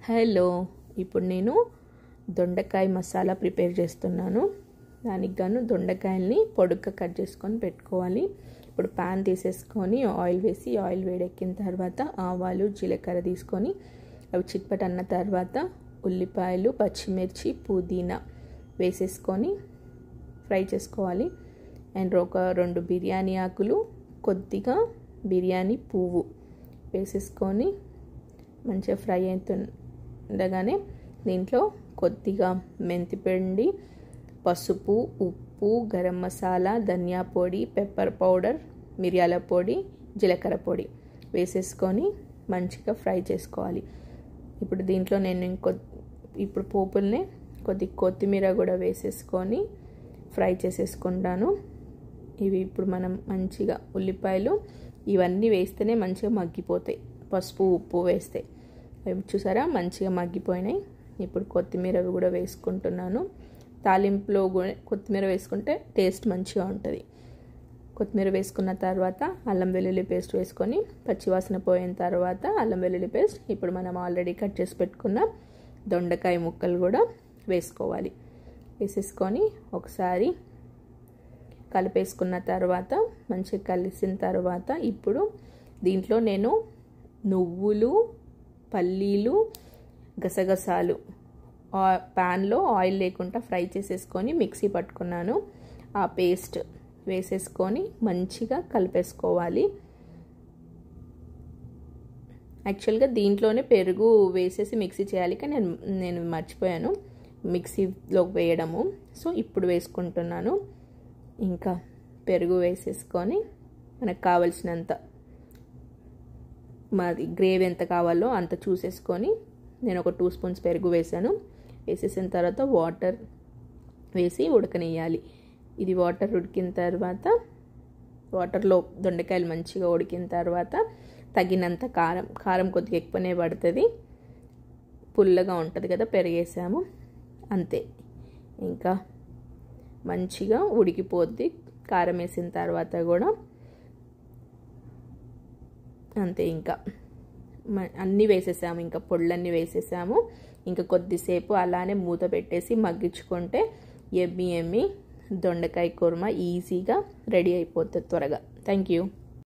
Hello, ఇప్పుడు నేను దొండకాయ మసాలా ప్రిపేర్ చేస్తున్నాను. దానికి గాను దొండకాయల్ని పొడుగ్గా కట్ చేసుకొని పెట్టుకోవాలి. ఇప్పుడు పాన్ తీసేసుకొని ఆయిల్ వేసి, ఆయిల్ వేడెక్కిన తర్వాత ఆవాలు జీలకర్ర తీసుకొని అవి చిట్పట్ అన్న తర్వాత ఉల్లిపాయలు, పచ్చిమిర్చి, పుదీనా వేసేసుకొని ఫ్రై చేసుకోవాలి. అండ్ ఒక 2 బిర్యానీ ఆకులు, కొద్దిగా బిర్యానీ పువ్వు వేసేసుకొని మంచిగా ఫ్రై అవుతుండగానే దీంట్లో కొద్దిగా మెంతిపిండి, పసుపు, ఉప్పు, గరం మసాలా, ధనియా పొడి, పెప్పర్ పౌడర్, మిరియాల పొడి, జీలకర్ర పొడి వేసేసుకొని మంచిగా ఫ్రై చేసుకోవాలి. ఇప్పుడు దీంట్లో నేను ఇప్పుడు పోపుల్ని కొత్తిమీర కూడా వేసేసుకొని ఫ్రై చేసేసుకుంటాను. ఇవి ఇప్పుడు మనం మంచిగా ఉల్లిపాయలు ఇవన్నీ వేస్తేనే మంచిగా మగ్గిపోతాయి. పసుపు, ఉప్పు వేస్తే చూసారా మంచిగా మగ్గిపోయినాయి. ఇప్పుడు కొత్తిమీర కూడా వేసుకుంటున్నాను. తాలింపులో కొత్తిమీర వేసుకుంటే టేస్ట్ మంచిగా ఉంటుంది. కొత్తిమీర వేసుకున్న తర్వాత అల్లం వెల్లుల్లి పేస్ట్ వేసుకొని పచ్చివాసన పోయిన తర్వాత అల్లం వెల్లుల్లి పేస్ట్, ఇప్పుడు మనం ఆల్రెడీ కట్ చేసి పెట్టుకున్న దొండకాయ ముక్కలు కూడా వేసుకోవాలి. వేసేసుకొని ఒకసారి కలిపేసుకున్న తర్వాత మంచిగా కలిసిన తర్వాత ఇప్పుడు దీంట్లో నేను నువ్వులు, పల్లీలు, గసగసాలు ప్యాన్లో ఆయిల్ లేకుండా ఫ్రై చేసేసుకొని మిక్సీ పట్టుకున్నాను. ఆ పేస్ట్ వేసేసుకొని మంచిగా కలిపేసుకోవాలి. యాక్చువల్గా దీంట్లోనే పెరుగు వేసేసి మిక్సీ చేయాలి, కానీ నేను మర్చిపోయాను మిక్సీలో వేయడము. సో ఇప్పుడు వేసుకుంటున్నాను. ఇంకా పెరుగు వేసేసుకొని మనకు కావలసినంత, మాది గ్రేవీ ఎంత కావాలో అంత చూసేసుకొని నేను ఒక 2 స్పూన్స్ పెరుగు వేసాను. వేసేసిన తర్వాత వాటర్ వేసి ఉడకనియాలి. ఇది వాటర్ ఉడికిన తర్వాత, వాటర్లో దొండకాయలు మంచిగా ఉడికిన తర్వాత తగినంత కారం కొద్దిగా ఎక్కువనే పడుతుంది. పుల్లగా ఉంటుంది కదా, పెరిగేసాము అంతే. ఇంకా మంచిగా ఉడికిపోద్ది కారం వేసిన తర్వాత కూడా అంతే. ఇంకా అన్నీ వేసేసాము, ఇంకా పొళ్ళన్నీ వేసేసాము. ఇంకా కొద్దిసేపు అలానే మూత పెట్టేసి మగ్గించుకుంటే ఎమ్మి దొండకాయ కుర్మా ఈజీగా రెడీ అయిపోతుంది త్వరగా. Thank you.